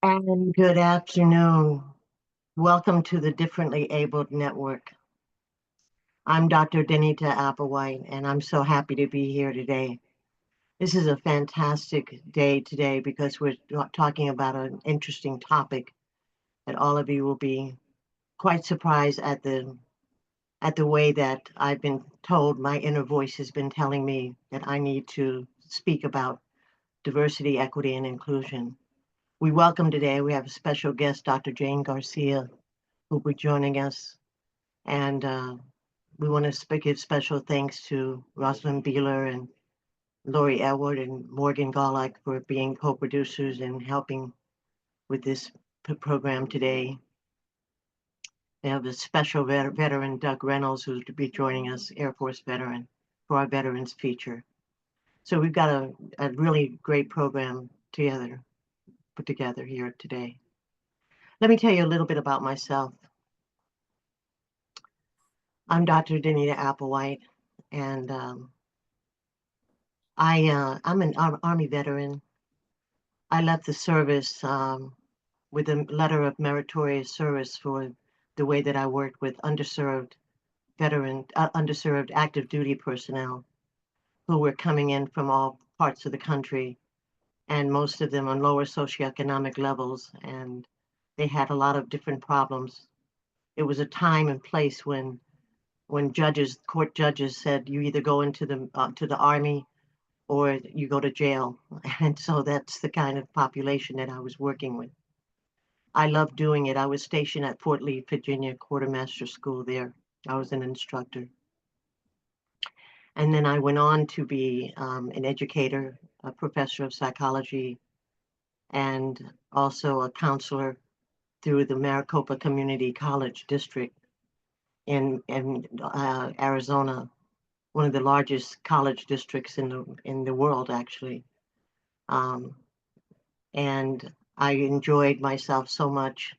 And good afternoon. Welcome to the Differently Abled Network. I'm Dr. Danita Applewhite, and I'm so happy to be here today. This is a fantastic day today because we're talking about an interesting topic that all of you will be quite surprised at the way that I've been told my inner voice has been telling me that I need to speak about diversity, equity, and inclusion. We welcome today, we have a special guest, Dr. Jane Garcia, who will be joining us. And we want to give special thanks to Rosalind Beeler and Lori Elwood and Morgan Garlock for being co-producers and helping with this program today. We have a special veteran, Doug Reynolds, who's to be joining us, Air Force veteran, for our veterans feature. So we've got a really great program put together here today. Let me tell you a little bit about myself. I'm Dr. Danita Applewhite, and I'm an Army veteran. I left the service with a letter of meritorious service for the way that I worked with underserved active duty personnel who were coming in from all parts of the country, and most of them on lower socioeconomic levels, and they had a lot of different problems. It was a time and place when court judges said you either go into the army or you go to jail. And so that's the kind of population that I was working with. I loved doing it. I was stationed at Fort Lee, Virginia, Quartermaster School there. I was an instructor. And then I went on to be an educator, a professor of psychology, and also a counselor through the Maricopa Community College District in Arizona, one of the largest college districts in the world, actually. Um, and I enjoyed myself so much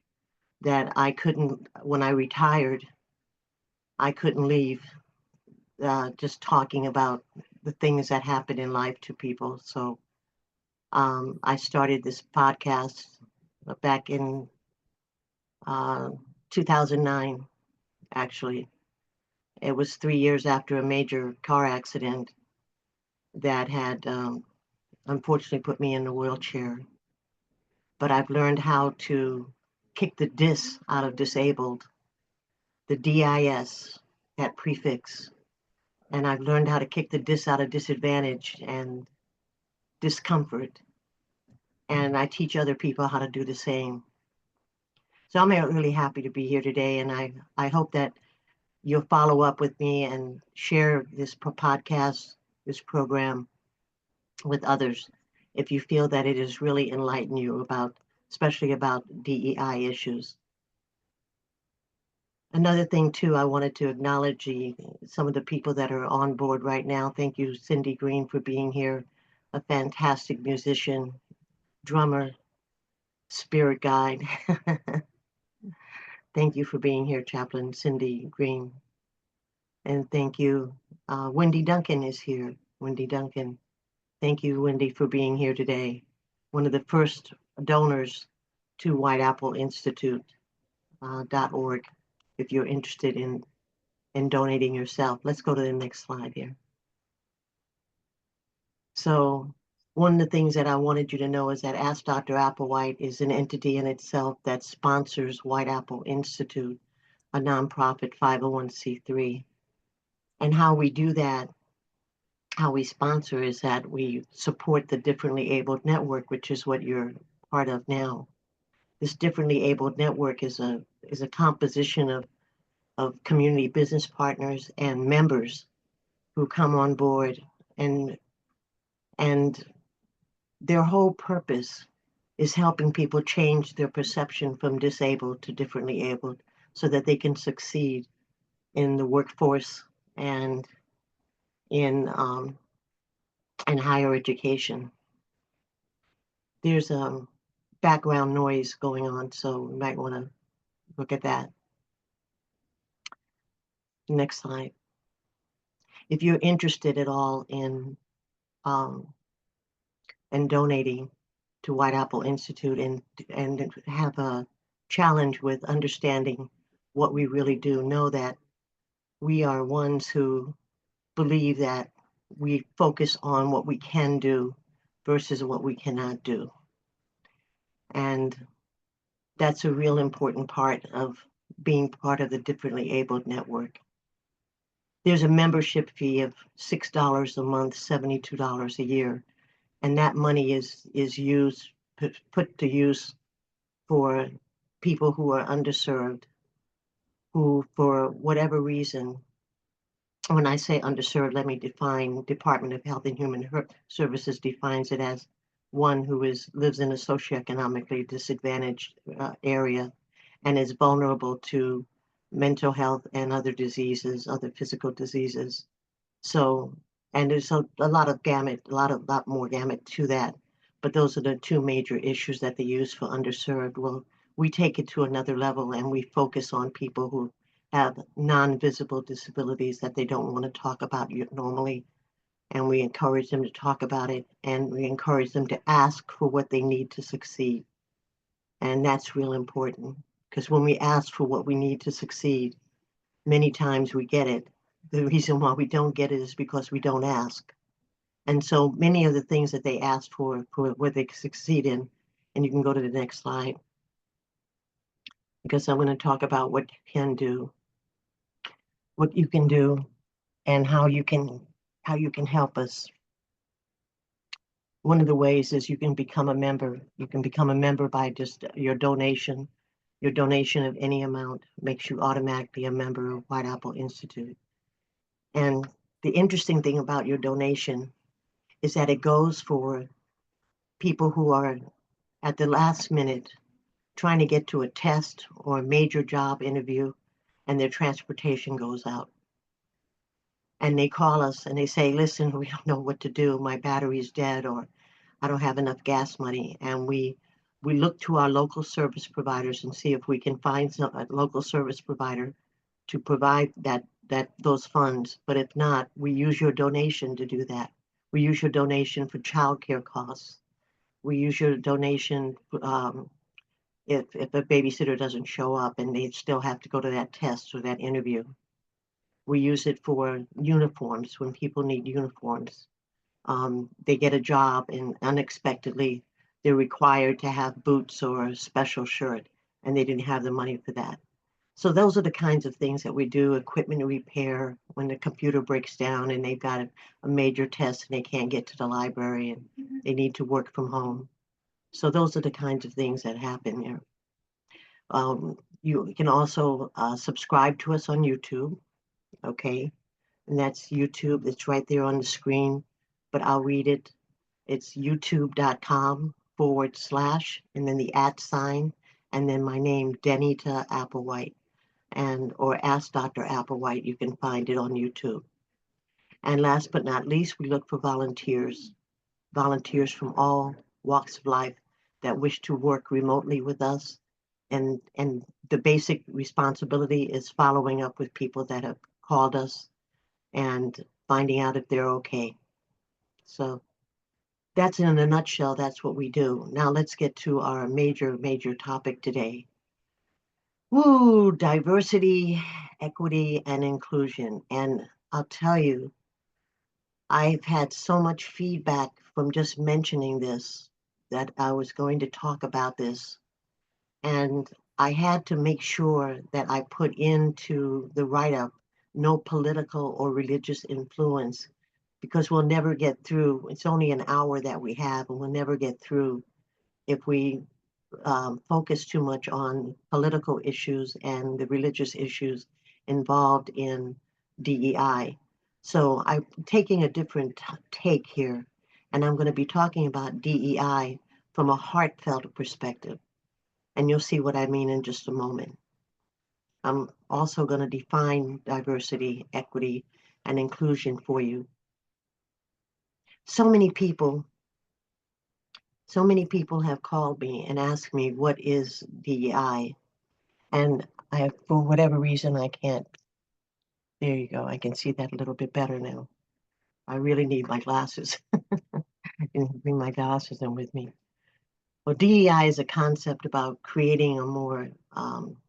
that I couldn't, when I retired, I couldn't leave just talking about the things that happen in life to people. So I started this podcast back in uh, 2009, actually. It was 3 years after a major car accident that had unfortunately put me in a wheelchair. But I've learned how to kick the dis out of disabled, the DIS, that prefix. And I've learned how to kick the dis out of disadvantage and discomfort. And I teach other people how to do the same. So I'm really happy to be here today. And I hope that you'll follow up with me and share this podcast, this program with others if you feel that it has really enlightened you about, especially about DEI issues. Another thing too, I wanted to acknowledge some of the people that are on board right now. Thank you, Cindy Green, for being here, a fantastic musician, drummer, spirit guide. Thank you for being here, Chaplain Cindy Green. And thank you. Wendy Duncan is here. Wendy Duncan. Thank you, Wendy, for being here today. One of the first donors to whiteappleinsitute.org if you're interested in donating yourself. Let's go to the next slide here. So one of the things that I wanted you to know is that Ask Dr. Applewhite is an entity in itself that sponsors White Apple Institute, a nonprofit 501c3. And how we do that, how we sponsor is that we support the Differently Abled Network, which is what you're part of now. This Differently Abled Network is a composition of community business partners and members who come on board, and their whole purpose is helping people change their perception from disabled to differently abled so that they can succeed in the workforce and in higher education. There's background noise going on, so you might want to look at that. Next slide. If you're interested at all in donating, to White Apple Institute and have a challenge with understanding what we really do. Know that we are ones who believe that we focus on what we can do versus what we cannot do. And that's a real important part of being part of the Differently Abled Network. There's a membership fee of $6 a month, $72 a year, and that money is used, put to use for people who are underserved, who for whatever reason, when I say underserved, let me define, Department of Health and Human Services defines it as one who lives in a socioeconomically disadvantaged area and is vulnerable to mental health and other diseases, other physical diseases. So, and there's a lot of gamut, a lot more gamut to that. But those are the two major issues that they use for underserved. Well, we take it to another level and we focus on people who have non-visible disabilities that they don't want to talk about normally. And we encourage them to talk about it, and we encourage them to ask for what they need to succeed. And that's real important, because when we ask for what we need to succeed, many times we get it. The reason why we don't get it is because we don't ask. And so many of the things that they ask for what they succeed in, and you can go to the next slide, because I'm going to talk about what you can do, and how you can help us. One of the ways is you can become a member. You can become a member by just your donation. Your donation of any amount makes you automatically a member of White Apple Institute. And the interesting thing about your donation is that it goes for people who are at the last minute trying to get to a test or a major job interview, and their transportation goes out. And they call us and they say, listen, we don't know what to do. My battery's dead, or I don't have enough gas money. And we look to our local service providers and see if we can find a local service provider to provide those funds. But if not, we use your donation to do that. We use your donation for childcare costs. We use your donation if a babysitter doesn't show up and they still have to go to that test or that interview. We use it for uniforms when people need uniforms. They get a job and unexpectedly they're required to have boots or a special shirt, and they didn't have the money for that. So those are the kinds of things that we do. Equipment repair, when the computer breaks down and they've got a major test and they can't get to the library and they need to work from home. So those are the kinds of things that happen there. You can also subscribe to us on YouTube, okay? And that's YouTube. It's right there on the screen, but I'll read it. It's youtube.com/ and then the @ and then my name, Danita Applewhite, or Ask Dr. Applewhite. You can find it on YouTube. And last but not least, we look for volunteers from all walks of life that wish to work remotely with us. And the basic responsibility is following up with people that have called us and finding out if they're okay. So that's in a nutshell, that's what we do. Now let's get to our major topic today. Woo, diversity, equity, and inclusion. And I'll tell you, I've had so much feedback from just mentioning this that I was going to talk about this. And I had to make sure that I put into the write-up no political or religious influence, because we'll never get through. It's only an hour that we have, and we'll never get through if we focus too much on political issues and the religious issues involved in DEI. So I'm taking a different take here, and I'm going to be talking about DEI from a heartfelt perspective. And you'll see what I mean in just a moment. I'm also going to define diversity, equity, and inclusion for you. So many people have called me and asked me, what is DEI? And for whatever reason, I can't. There you go. I can see that a little bit better now. I really need my glasses. I can bring my glasses in with me. Well, DEI is a concept about creating a more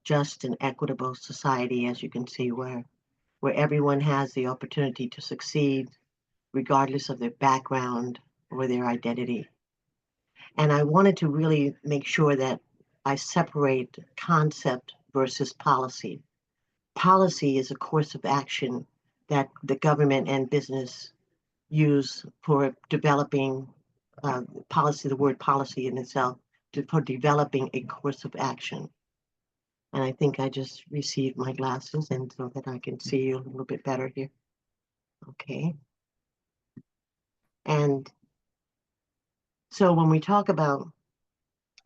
just and equitable society, as you can see, where everyone has the opportunity to succeed regardless of their background or their identity. And I wanted to really make sure that I separate concept versus policy. Policy is a course of action that the government and business use for developing policy, the word policy in itself, for developing a course of action. And I think I just received my glasses and so that I can see you a little bit better here. Okay. And so when we talk about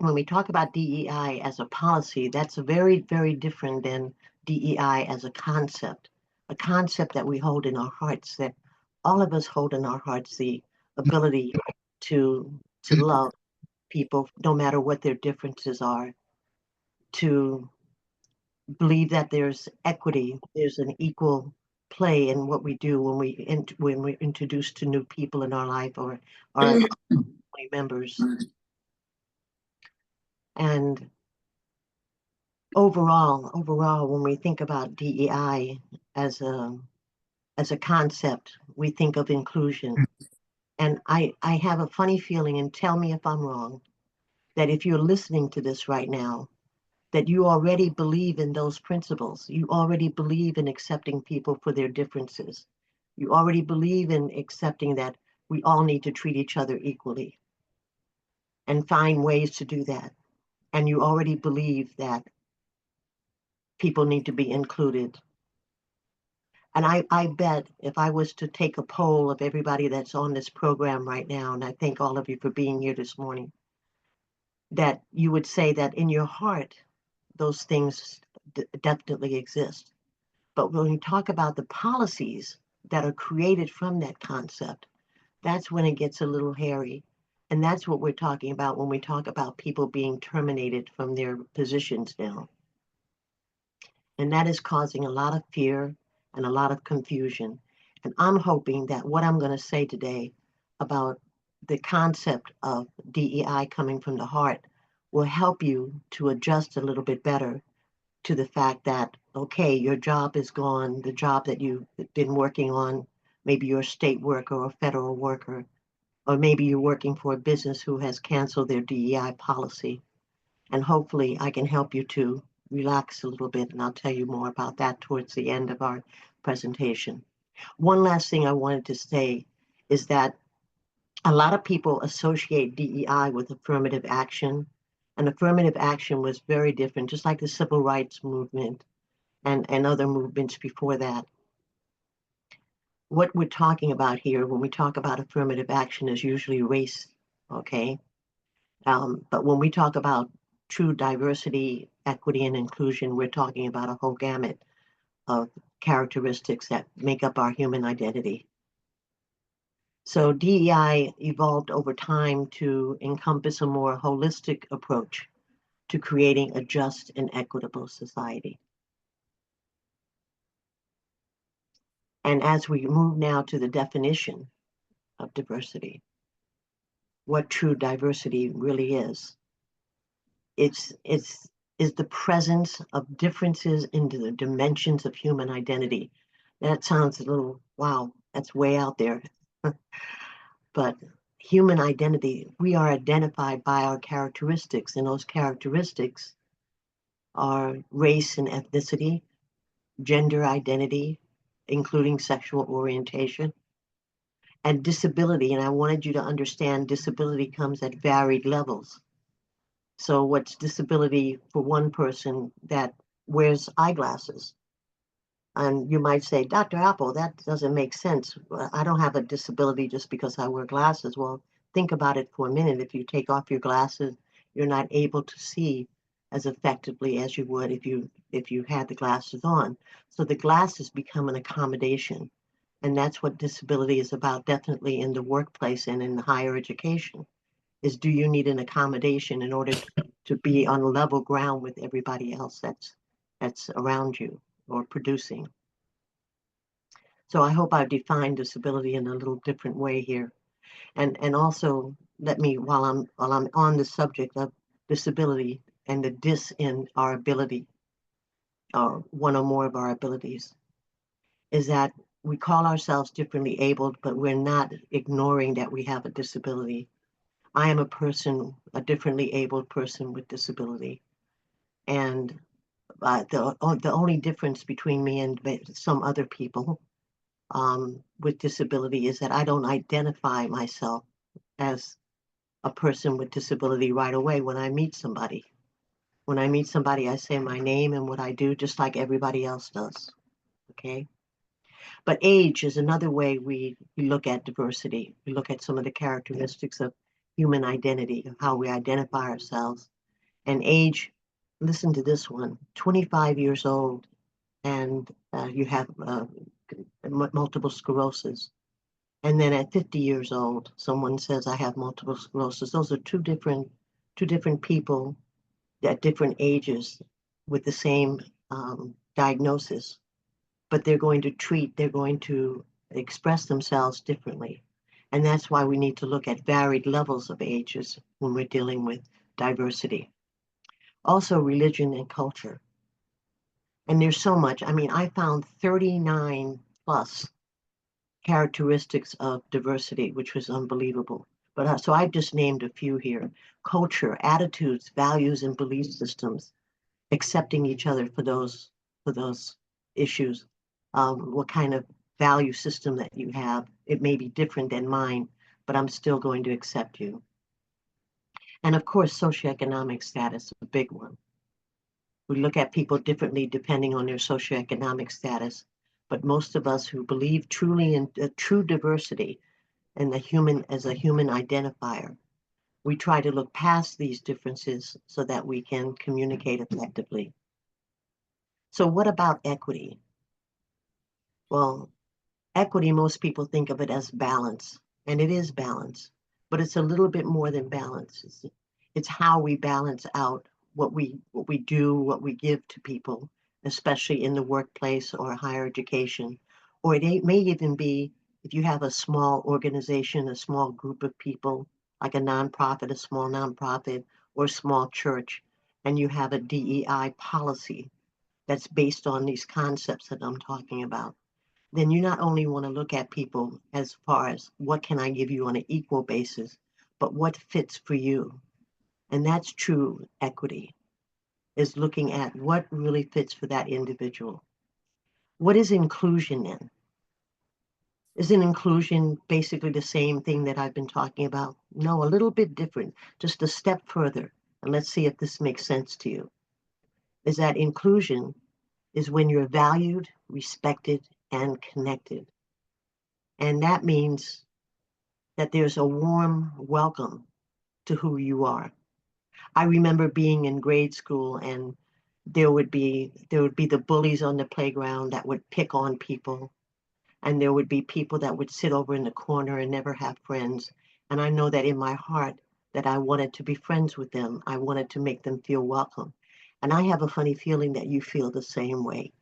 DEI as a policy, that's very, very different than DEI as a concept that we hold in our hearts, that all of us hold in our hearts the ability to love people, no matter what their differences are, to believe that there's equity, there's an equal play in what we do when we're introduced to new people in our life or our family members. And overall, when we think about DEI as a concept, we think of inclusion. And I have a funny feeling, and tell me if I'm wrong, that if you're listening to this right now, that you already believe in those principles. You already believe in accepting people for their differences. You already believe in accepting that we all need to treat each other equally and find ways to do that. And you already believe that people need to be included. And I bet if I was to take a poll of everybody that's on this program right now, and I thank all of you for being here this morning, that you would say that in your heart, those things definitely exist. But when we talk about the policies that are created from that concept, that's when it gets a little hairy. And that's what we're talking about when we talk about people being terminated from their positions now. And that is causing a lot of fear and a lot of confusion. And I'm hoping that what I'm going to say today about the concept of DEI coming from the heart will help you to adjust a little bit better to the fact that, okay, your job is gone, the job that you've been working on, maybe you're a state worker or a federal worker, or maybe you're working for a business who has canceled their DEI policy. And hopefully I can help you to relax a little bit, and I'll tell you more about that towards the end of our presentation. One last thing I wanted to say is that a lot of people associate DEI with affirmative action, and affirmative action was very different, just like the civil rights movement and other movements before that. What we're talking about here when we talk about affirmative action is usually race, okay? But when we talk about true diversity, equity, and inclusion, we're talking about a whole gamut of characteristics that make up our human identity. So DEI evolved over time to encompass a more holistic approach to creating a just and equitable society. And as we move now to the definition of diversity, what true diversity really is the presence of differences in the dimensions of human identity. That sounds a little, wow, that's way out there. But human identity, we are identified by our characteristics, and those characteristics are race and ethnicity, gender identity, including sexual orientation, and disability. And I wanted you to understand disability comes at varied levels. So what's disability for one person that wears eyeglasses? And you might say, Dr. Apple, that doesn't make sense. I don't have a disability just because I wear glasses. Well, think about it for a minute. If you take off your glasses, you're not able to see as effectively as you would if you had the glasses on. So the glasses become an accommodation. And that's what disability is about, definitely in the workplace and in higher education, is do you need an accommodation in order to be on level ground with everybody else that's around you or producing. So I hope I've defined disability in a little different way here. And also while I'm on the subject of disability and the dis in our ability, or one or more of our abilities, is that we call ourselves differently abled, but we're not ignoring that we have a disability. I am a differently abled person with disability. And the only difference between me and some other people with disability is that I don't identify myself as a person with disability right away when I meet somebody. When I meet somebody, I say my name and what I do, just like everybody else does. Okay. But age is another way we look at diversity. We look at some of the characteristics of human identity, of how we identify ourselves. And age, listen to this one, 25 years old, and you have multiple sclerosis. And then at 50 years old, someone says, I have multiple sclerosis. Those are two different people at different ages with the same diagnosis, but they're going to express themselves differently. And that's why we need to look at varied levels of ages when we're dealing with diversity. Also, religion and culture. And there's so much. I mean, I found 39 plus characteristics of diversity, which was unbelievable. But so I just named a few here: culture, attitudes, values, and belief systems, accepting each other for those issues. What kind of value system that you have? It may be different than mine, but I'm still going to accept you. And of course, socioeconomic status, a big one. We look at people differently depending on their socioeconomic status. But most of us who believe truly in true diversity and the human as a human identifier, we try to look past these differences so that we can communicate effectively. So what about equity? Well, equity, most people think of it as balance, and it is balance, but it's a little bit more than balance. It's how we balance out what we do, what we give to people, especially in the workplace or higher education. Or it may even be if you have a small organization, a small group of people, like a nonprofit, a small nonprofit, or a small church, and you have a DEI policy that's based on these concepts that I'm talking about, then you not only want to look at people as far as what can I give you on an equal basis, but what fits for you. And that's true equity, is looking at what really fits for that individual. What is inclusion then? Isn't inclusion basically the same thing that I've been talking about? No, a little bit different, just a step further. And let's see if this makes sense to you. Is that inclusion is when you're valued, respected, and connected. And that means that there's a warm welcome to who you are. I remember being in grade school and there would be the bullies on the playground that would pick on people, and there would be people that would sit over in the corner and never have friends. And I know that in my heart that I wanted to be friends with them. I wanted to make them feel welcome. And I have a funny feeling that you feel the same way,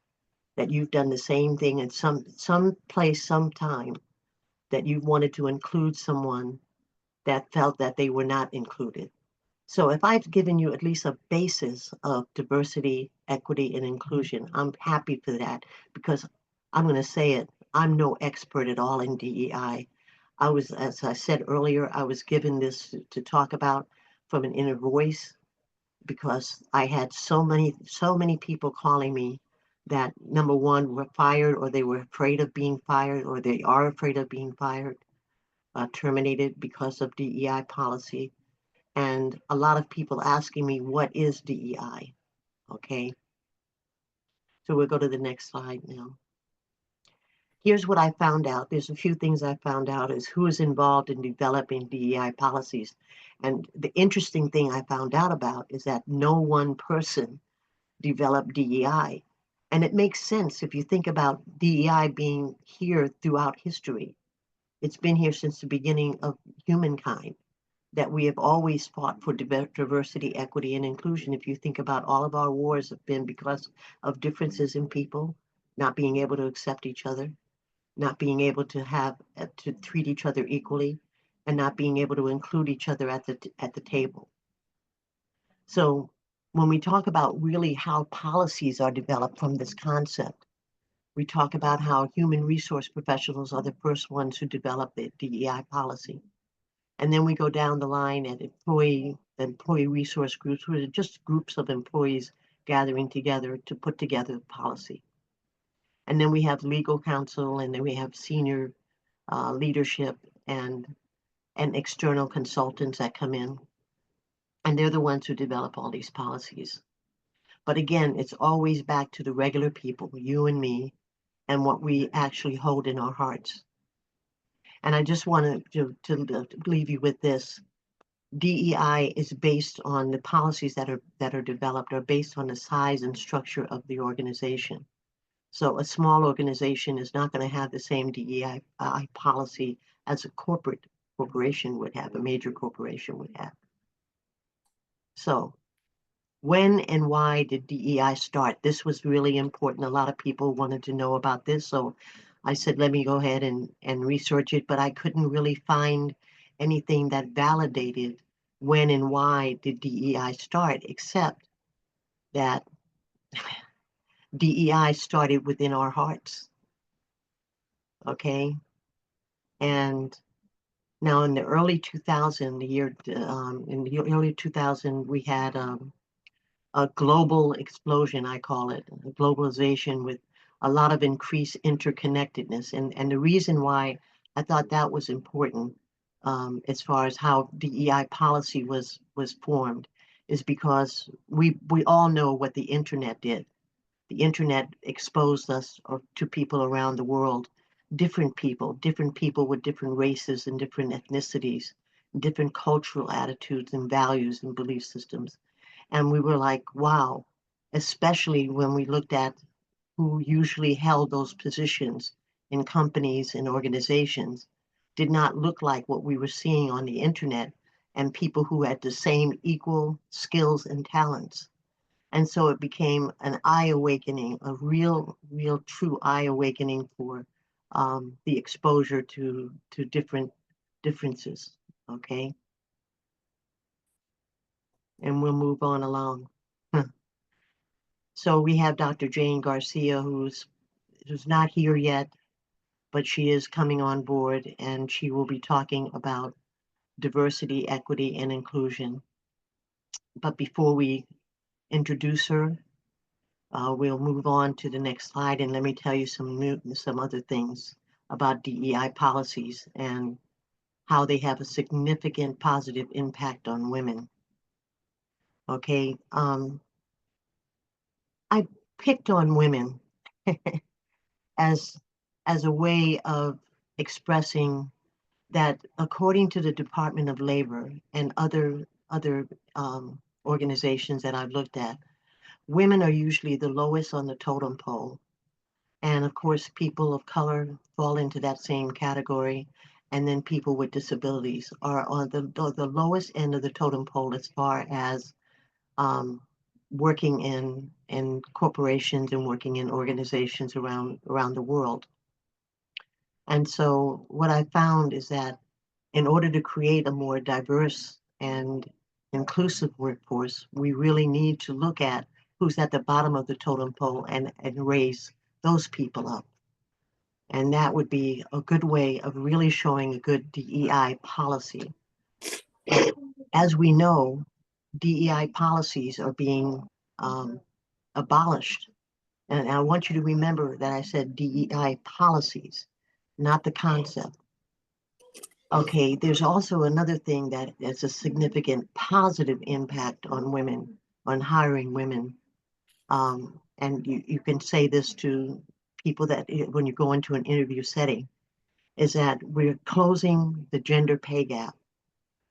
that you've done the same thing in some place, sometime, that you wanted to include someone that felt that they were not included. So if I've given you at least a basis of diversity, equity, and inclusion, I'm happy for that, because I'm going to say it, I'm no expert at all in DEI. I was, as I said earlier, I was given this to talk about from an inner voice because I had so many people calling me that, number one, were fired, or they were afraid of being fired, or they are afraid of being fired, terminated because of DEI policy. And a lot of people asking me, what is DEI? Okay, so we'll go to the next slide now. Here's what I found out. There's a few things I found out is who is involved in developing DEI policies. And the interesting thing I found out about is that no one person developed DEI. And it makes sense if you think about DEI being here throughout history. It's been here since the beginning of humankind, that we have always fought for diversity, equity, and inclusion. If you think about all of our wars have been because of differences in people, not being able to accept each other, not being able to have to treat each other equally. and not being able to include each other at the table. So when we talk about really how policies are developed from this concept, we talk about how human resource professionals are the first ones who develop the DEI policy. And then we go down the line at employee resource groups, which are just groups of employees gathering together to put together policy. And then we have legal counsel, and then we have senior leadership and external consultants that come in. And they're the ones who develop all these policies. But again, it's always back to the regular people, you and me, and what we actually hold in our hearts. And I just wanted to leave you with this. DEI is based on the policies that are developed, are based on the size and structure of the organization. So a small organization is not going to have the same DEI policy as a corporation would have, a major corporation would have. So when and why did DEI start? This was really important. A lot of people wanted to know about this. So I said, let me go ahead and research it, but I couldn't really find anything that validated when and why did DEI start, except that DEI started within our hearts. Okay. And now in the early 2000, in the early 2000, we had a global explosion, I call it, a globalization with a lot of increased interconnectedness. And the reason why I thought that was important, as far as how DEI policy was formed, is because we all know what the internet did. The internet exposed us to people around the world, different people with different races and different ethnicities, different cultural attitudes and values and belief systems. And we were like, wow, especially when we looked at who usually held those positions in companies and organizations, did not look like what we were seeing on the internet, and people who had the same equal skills and talents. And so it became an eye awakening, a real, true eye awakening for the exposure to different differences. Okay. And we'll move on along. So we have Dr. Jane Garcia, who's not here yet, but she is coming on board, and she will be talking about diversity, equity, and inclusion. But before we introduce her, we'll move on to the next slide, and let me tell you some other things about DEI policies and how they have a significant positive impact on women. Okay, I picked on women as a way of expressing that, according to the Department of Labor and other organizations that I've looked at, women are usually the lowest on the totem pole. And of course, people of color fall into that same category. And then people with disabilities are on the lowest end of the totem pole as far as working in corporations and working in organizations around the world. And so what I found is that in order to create a more diverse and inclusive workforce, we really need to look at who's at the bottom of the totem pole and raise those people up. And that would be a good way of really showing a good DEI policy. But as we know, DEI policies are being abolished. And I want you to remember that I said DEI policies, not the concept. Okay, there's also another thing that is a significant positive impact on women, on hiring women. And you can say this to people that when you go into an interview setting, is that we're closing the gender pay gap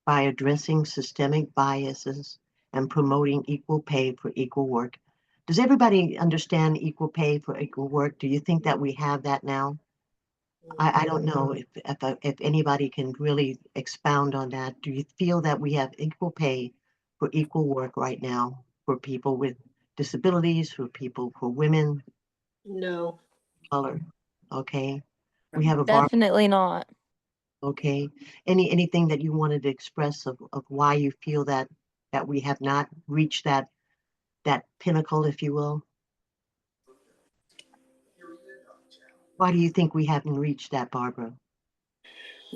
by addressing systemic biases and promoting equal pay for equal work. Does everybody understand equal pay for equal work? Do you think that we have that now? I don't know if anybody can really expound on that. Do you feel that we have equal pay for equal work right now for people with disabilities, for women? No. Color. Okay. We have a Definitely not. Okay. Anything that you wanted to express of why you feel that we have not reached that pinnacle, if you will? Why do you think we haven't reached that, Barbara?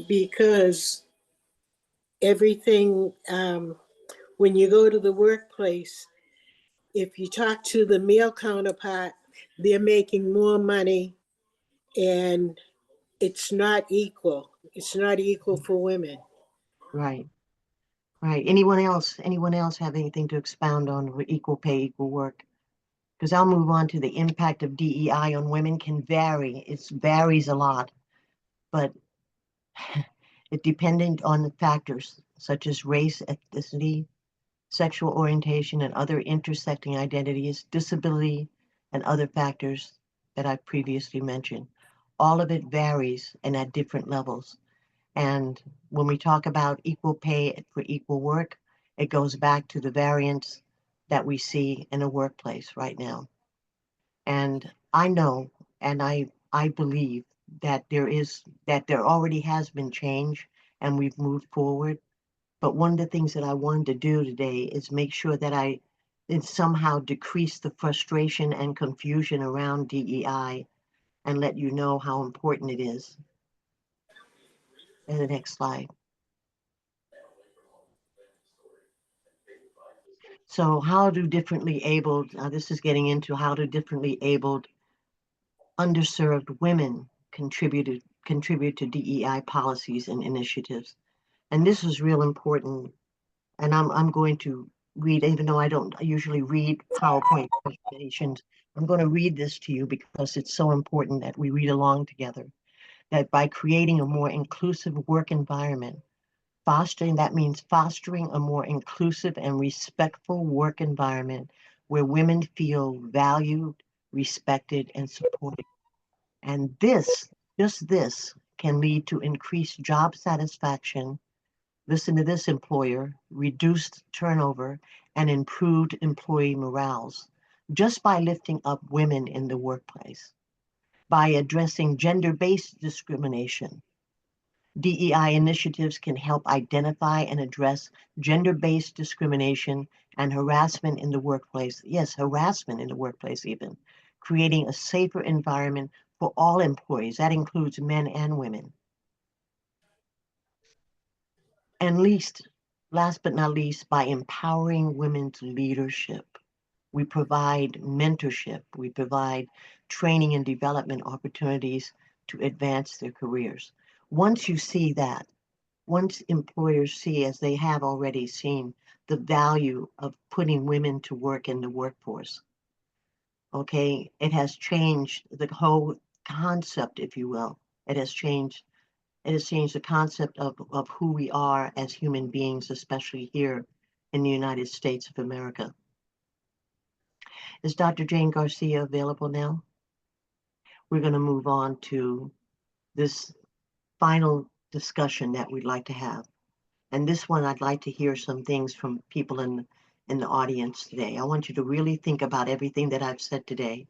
Because everything, when you go to the workplace, if you talk to the male counterpart, they're making more money, and it's not equal. It's not equal for women. Right, right. Anyone else? Anyone else have anything to expound on with equal pay, equal work? Because I'll move on to the impact of DEI on women can vary. It varies a lot, but it dependent on the factors such as race, ethnicity, sexual orientation, and other intersecting identities, disability, and other factors that I previously mentioned. All of it varies and at different levels. And when we talk about equal pay for equal work, it goes back to the variance that we see in a workplace right now. And I know, and I believe that there already has been change and we've moved forward. But one of the things that I wanted to do today is make sure that I did somehow decrease the frustration and confusion around DEI and let you know how important it is. And the next slide. So how do differently abled, this is getting into how do differently abled underserved women contribute to DEI policies and initiatives. And this is real important. And I'm going to read, even though I don't usually read PowerPoint presentations, I'm going to read this to you because it's so important that we read along together. That by creating a more inclusive work environment, that means fostering a more inclusive and respectful work environment where women feel valued, respected, and supported. And just this, can lead to increased job satisfaction, listen to this employer, reduced turnover, and improved employee morales, just by lifting up women in the workplace, by addressing gender-based discrimination. DEI initiatives can help identify and address gender-based discrimination and harassment in the workplace. Yes, harassment in the workplace even, creating a safer environment for all employees. That includes men and women. And last but not least, by empowering women's leadership. We provide mentorship, we provide training and development opportunities to advance their careers. Once you see that, once employers see, as they have already seen, the value of putting women to work in the workforce, okay, it has changed the whole concept, if you will. It has changed it has changed the concept of who we are as human beings, especially here in the United States of America. Is Dr. Jane Garcia available now? We're going to move on to this final discussion that we'd like to have. And this one, I'd like to hear some things from people in the audience today. I want you to really think about everything that I've said today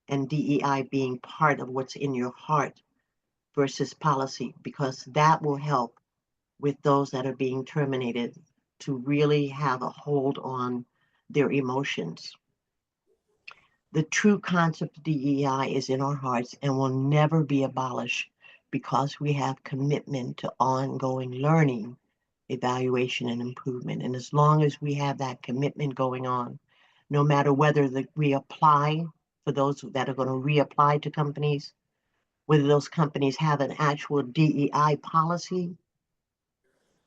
and DEI being part of what's in your heart versus policy, because that will help with those that are being terminated to really have a hold on their emotions. The true concept of DEI is in our hearts and will never be abolished because we have commitment to ongoing learning, evaluation, and improvement. And as long as we have that commitment going on, no matter whether we apply for those that are going to reapply to companies, whether those companies have an actual DEI policy,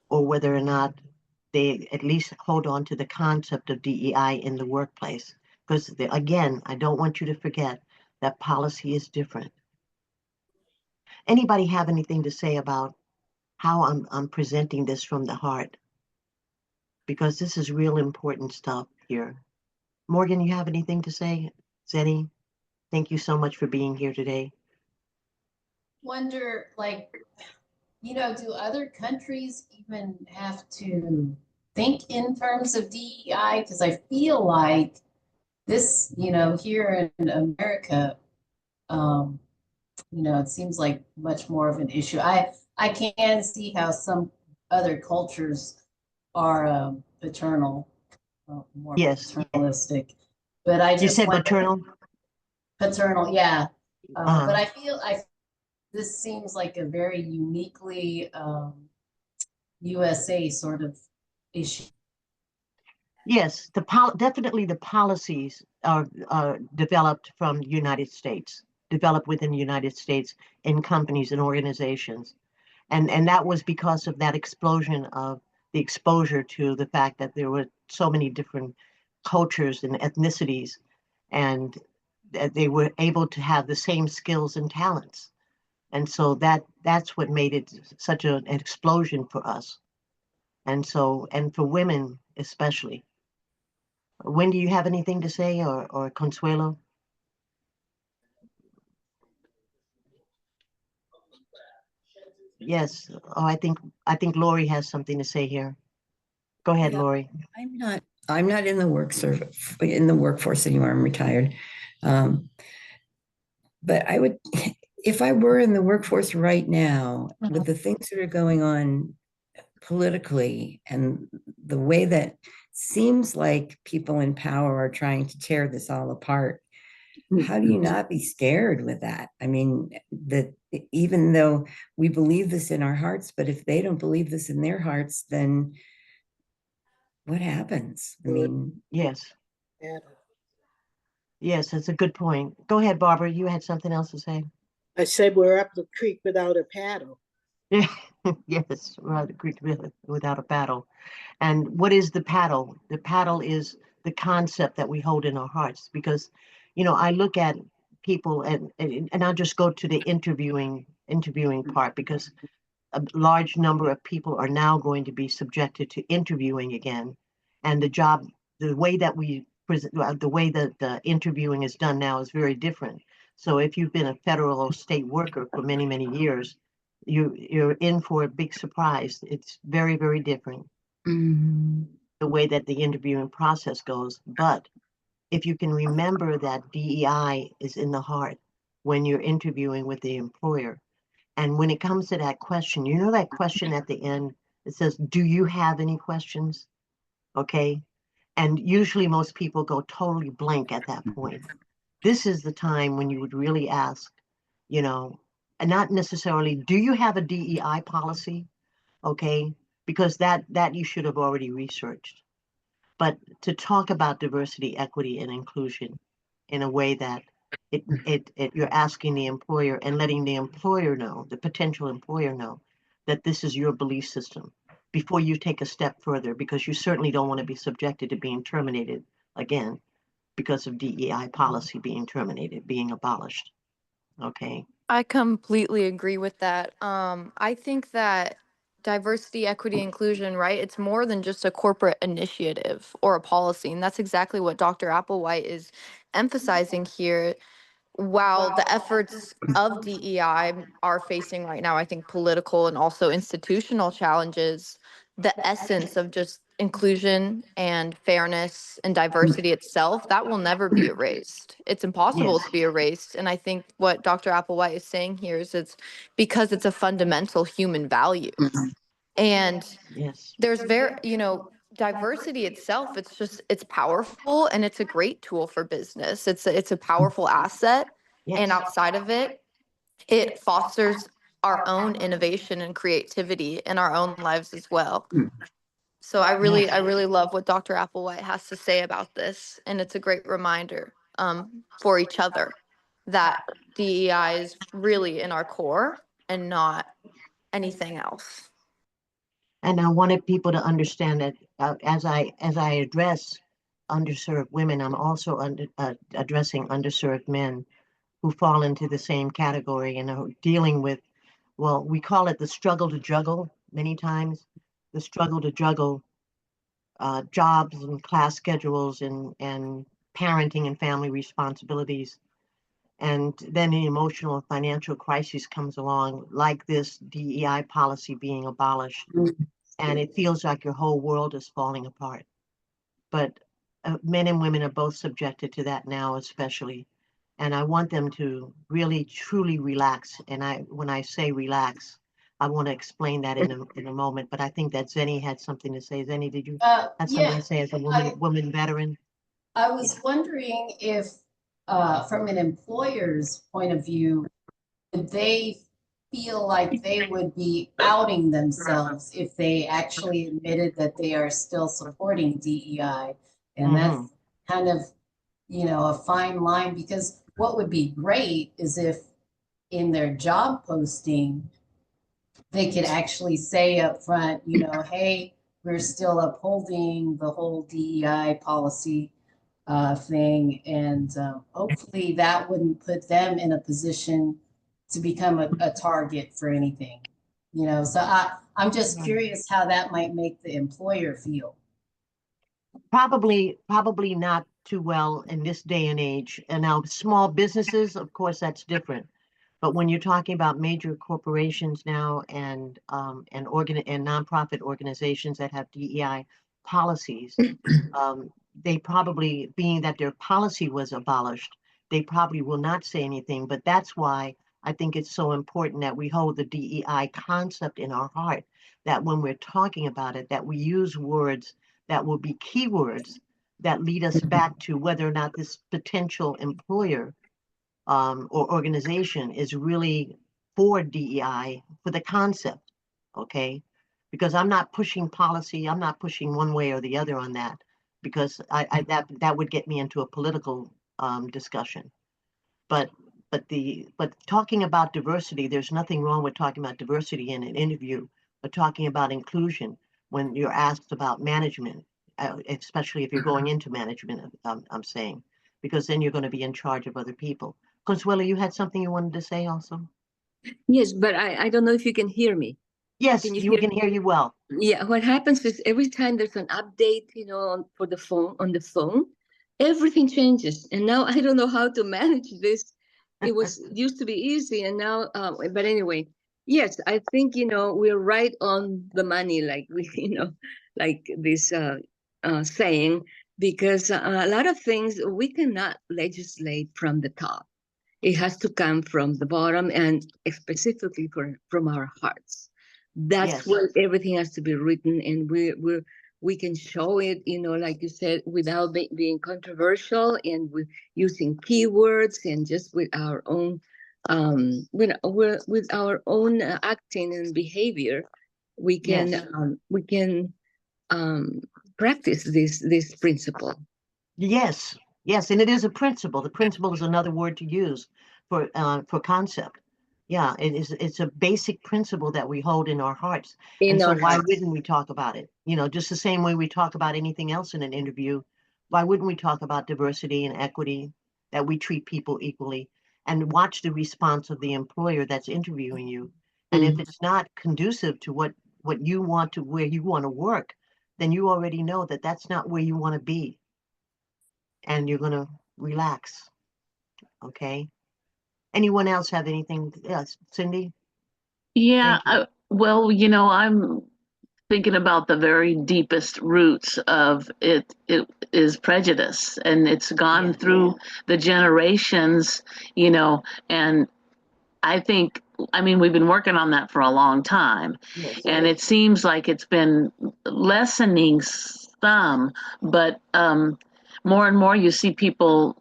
or whether or not they at least hold on to the concept of DEI in the workplace. Because again, I don't want you to forget that policy is different. Anybody have anything to say about how I'm presenting this from the heart? Because this is real important stuff here. Morgan, you have anything to say? Zeny, thank you so much for being here today. Wonder, like, do other countries even have to think in terms of DEI? Because I feel like this, here in America, it seems like much more of an issue. I can see how some other cultures are paternal, more Yes, paternalistic, but I you just said wonder, maternal. paternal, yeah. But Uh, I feel this seems like a very uniquely USA sort of issue. yes, definitely the policies are developed from the United States, developed within the United States in companies and organizations. And that was because of that explosion of the exposure to the fact that there were so many different cultures and ethnicities, and that they were able to have the same skills and talents. And so that's what made it such an explosion for us. And so, and for women especially. When do you have anything to say, or Consuelo? Yes. Oh, I think Lori has something to say here. Go ahead, Yeah, Lori. I'm not in the workforce anymore. I'm retired. Um, but I would, if I were in the workforce right now, with the things that are going on politically and the way that seems like people in power are trying to tear this all apart, how do you not be scared with that? I mean, that even though we believe this in our hearts, but if they don't believe this in their hearts, then what happens? I mean, Yes. Yeah. Yes, that's a good point. Go ahead, Barbara. You had something else to say. I said we're up the creek without a paddle. Yeah. Yes, right, without a paddle. And what is the paddle? The paddle is the concept that we hold in our hearts, because, I look at people, and I'll just go to the interviewing part, because a large number of people are now going to be subjected to interviewing again. And the way that we present, the way that the interviewing is done now is very different. So if you've been a federal or state worker for many, many years, you're in for a big surprise. It's very, very different, mhm. the way that the interviewing process goes. But if you can remember that DEI is in the heart when you're interviewing with the employer, and when it comes to that question, that question at the end, it says, do you have any questions? Okay. And usually most people go totally blank at that point. This is the time when you would really ask, you know, and not necessarily, do you have a DEI policy? Okay. Because that you should have already researched. But to talk about diversity, equity, and inclusion in a way that you're asking the employer and letting the employer know, the potential employer know, that this is your belief system before you take a step further, because you certainly don't want to be subjected to being terminated again because of DEI policy being terminated, being abolished. Okay. I completely agree with that. I think that diversity, equity, inclusion, right? It's more than just a corporate initiative or a policy. And that's exactly what Dr. Applewhite is emphasizing here. While the efforts of DEI are facing right now, I think, political and also institutional challenges, the essence of just inclusion and fairness and diversity itself, that will never be erased. It's impossible Yes. to be erased. And I think what Dr. Applewhite is saying here is it's because it's a fundamental human value. And Yes. there's diversity itself, it's powerful and it's a great tool for business. It's a powerful asset. And Yes. outside of it, it fosters our own innovation and creativity in our own lives as well. So Yes. I really love what Dr. Applewhite has to say about this. And it's a great reminder for each other that DEI is really in our core and not anything else. And I wanted people to understand that, as I address underserved women, I'm also addressing underserved men who fall into the same category and are dealing with, well, we call it the struggle to juggle many times, the struggle to juggle jobs and class schedules and parenting and family responsibilities. And then an emotional and financial crisis comes along, like this DEI policy being abolished, and it feels like your whole world is falling apart. But men and women are both subjected to that now, especially. And I want them to really, truly relax. And when I say relax, I want to explain that in a moment, but I think that Zeny had something to say. Zeny, did you have something Yeah, to say as a I, woman veteran? I was wondering if, from an employer's point of view, would they feel like they would be outing themselves if they actually admitted that they are still supporting DEI? And that's Mm-hmm. kind of, a fine line, because what would be great is if in their job posting, they could actually say up front, hey, we're still upholding the whole DEI policy thing. And hopefully that wouldn't put them in a position to become a target for anything. So I'm just curious how that might make the employer feel. Probably not too well in this day and age. And now small businesses, of course, that's different. But when you're talking about major corporations now and nonprofit organizations that have DEI policies, they probably, being that their policy was abolished, they probably will not say anything. But that's why I think it's so important that we hold the DEI concept in our heart, that when we're talking about it, that we use words that will be keywords that lead us back to whether or not this potential employer or organization is really for DEI, for the concept, okay? Because I'm not pushing policy, I'm not pushing one way or the other on that, because that would get me into a political discussion. But talking about diversity, there's nothing wrong with talking about diversity in an interview, but talking about inclusion when you're asked about management, especially if you're going into management, I'm saying, because then you're going to be in charge of other people. Consuelo, you had something you wanted to say also? Yes, but I don't know if you can hear me. Yes, Can you you hear? can hear you well. Yeah, what happens is every time there's an update, for the phone, everything changes. And now I don't know how to manage this. It used to be easy, and now, but anyway, yes, I think, we're right on the money, like like this saying, because a lot of things we cannot legislate from the top. It has to come from the bottom, and specifically from our hearts. That's Yes. where everything has to be written, and we can show it, like you said, without being controversial, and with using keywords, and just with our own with our own acting and behavior, we can Yes. Practice this principle. Yes, yes, and it is a principle. The principle is another word to use for concept. Yeah, it is. It's a basic principle that we hold in our hearts, In and so our why hearts. wouldn't we talk about it? Just the same way we talk about anything else in an interview. Why wouldn't we talk about diversity and equity? That we treat people equally, and watch the response of the employer that's interviewing you. And if it's not conducive to what you want to where you want to work, then you already know that that's not where you want to be, and you're going to relax. Okay. Anyone else have anything? Yes, Cindy? Yeah, Thank you. well, I'm thinking about the very deepest roots of it. It is prejudice, and it's gone Yes. through the generations, and I think, we've been working on that for a long time, Yes. and it seems like it's been lessening some, but more and more you see people,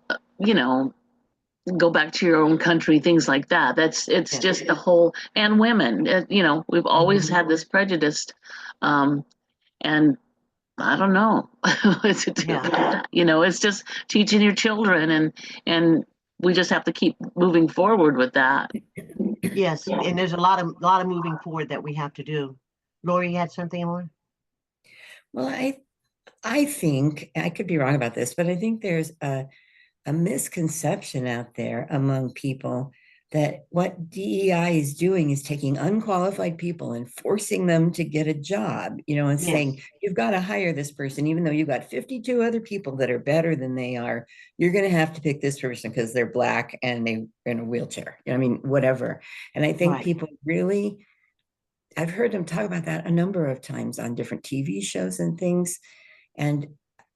go back to your own country, things like that. It's Yes. just the whole, and women, we've always had this prejudice, and I don't know what to do. Yeah. It's just teaching your children, and we just have to keep moving forward with that. Yes. And there's a lot of moving forward that we have to do. Lori, you had something more? Well, I think I could be wrong about this, but I think there's a misconception out there among people that what DEI is doing is taking unqualified people and forcing them to get a job, and Yes. saying, you've got to hire this person, even though you've got 52 other people that are better than they are. You're going to have to pick this person because they're Black and they're in a wheelchair. Whatever. And I think people really, I've heard them talk about that a number of times on different TV shows and things. And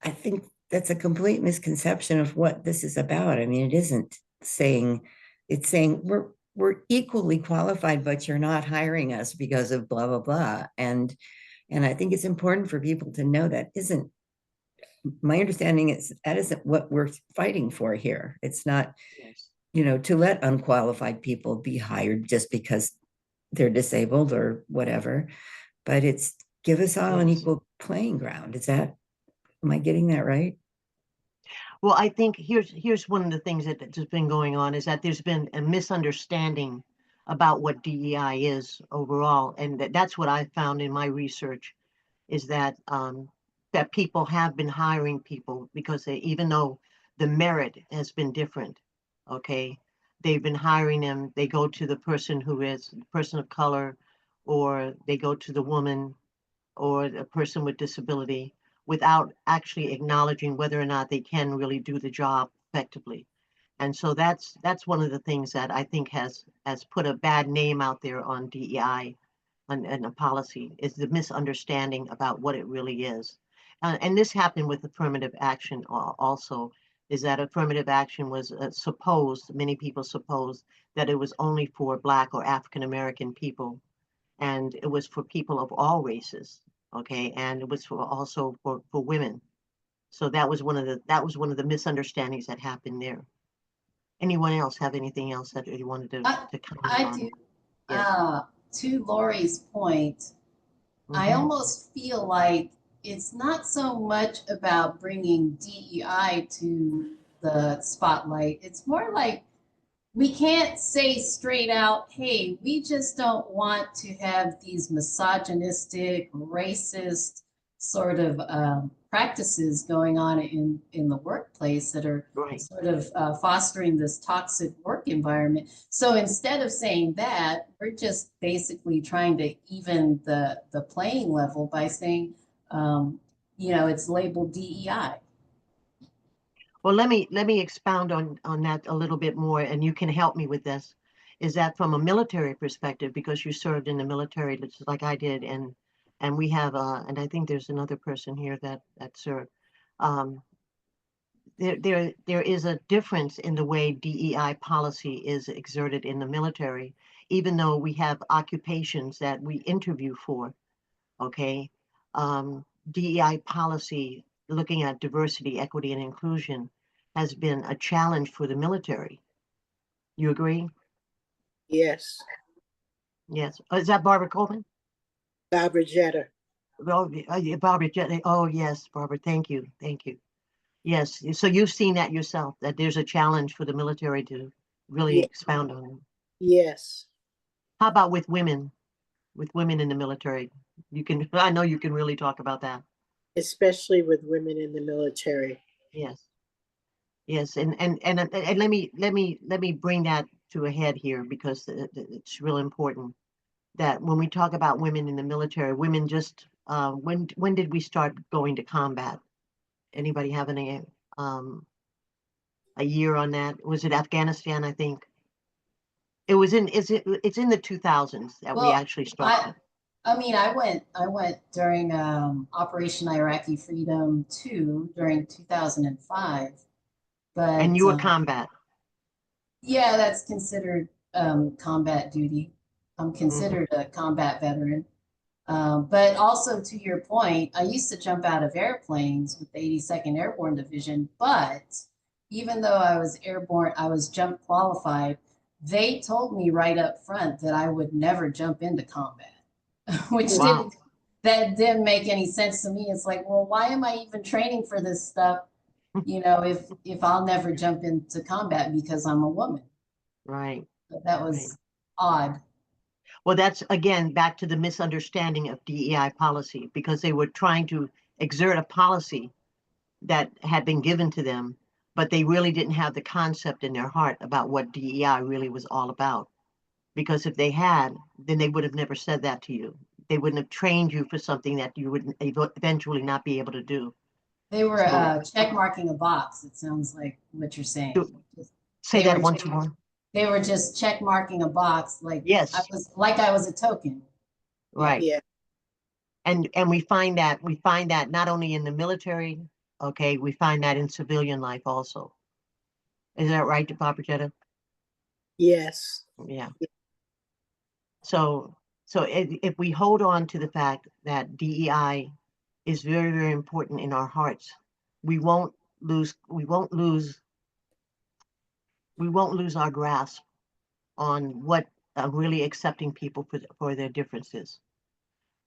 I think that's a complete misconception of what this is about. It isn't saying, it's saying we're equally qualified, but you're not hiring us because of blah, blah, blah. And I think it's important for people to know that isn't, my understanding is that isn't what we're fighting for here. It's not, Yes. you know, to let unqualified people be hired just because they're disabled or whatever, but it's give us all an Yes. equal playing ground. Is that, am I getting that right? Well, I think here's one of the things that's been going on is that there's been a misunderstanding about what DEI is overall, and that's what I found in my research is that that people have been hiring people because they, even though the merit has been different, okay, they've been hiring them. They go to the person who is the person of color, or they go to the woman or a person with disability without actually acknowledging whether or not they can really do the job effectively. And so that's one of the things that I think has put a bad name out there on DEI and a policy is the misunderstanding about what it really is. And this happened with affirmative action also, is that affirmative action was supposed, many people supposed that it was only for Black or African American people, and it was for people of all races, okay, and it was for also for women. So that was one of the misunderstandings that happened there. Anyone else have anything else that you wanted to comment I on? do. Yes. To Lori's point, I Mhm. almost feel like it's not so much about bringing DEI to the spotlight. It's more like we can't say straight out, hey, we just don't want to have these misogynistic, racist sort of practices going on in the workplace that are Right. sort of fostering this toxic work environment. So instead of saying that, we're just basically trying to even the playing level by saying, it's labeled DEI. Well, let me expound on that a little bit more, and you can help me with this. Is that from a military perspective, because you served in the military, just like I did, and we have and I think there's another person here that served. Um, there is a difference in the way DEI policy is exerted in the military, even though we have occupations that we interview for. Okay, DEI policy looking at diversity, equity, and inclusion has been a challenge for the military. You agree? Yes. Yes. Oh, is that Barbara Coleman? Barbara Jeter. Oh, yeah, Barbara. Oh, yes, Barbara. Thank you. Thank you. Yes. So you've seen that yourself, that there's a challenge for the military to really Yeah. expound on it. Yes. How about with women in the military? You can, I know you can really talk about that. Especially with women in the military. Yes. Yes, and let me bring that to a head here because it's real important that when we talk about women in the military, women just when did we start going to combat? Anybody have any a year on that? Was it Afghanistan? I think it was in. It's in the 2000s that we Well, actually I started. I mean, I went during Operation Iraqi Freedom 2 during 2005, And but you were combat. yeah, that's considered combat duty. I'm Mhm. considered a combat veteran. But also to your point, I used to jump out of airplanes with the 82nd Airborne Division, but even though I was airborne, I was jump qualified. They told me right up front that I would never jump into combat, which Wow. didn't make any sense to me. It's like, well, why am I even training for this stuff? If I'll never jump into combat because I'm a woman. Right. But that Right. was odd. Well, that's again back to the misunderstanding of DEI policy because they were trying to exert a policy that had been given to them, but they really didn't have the concept in their heart about what DEI really was all about. Because if they had, then they would have never said that to you. They wouldn't have trained you for something that you would eventually not be able to do. They were So check marking a box. It sounds like what you're saying. to say They that were once more. they were just check marking a box, Yes, I was a token. Yeah. right. Yeah. And we find that not only in the military, okay, we find that in civilian life also. Is that right, Barbara Jetta? Yes. Yeah. So, if we hold on to the fact that DEI is very, very important in our hearts, we won't lose, we won't lose our grasp on what really accepting people for their differences.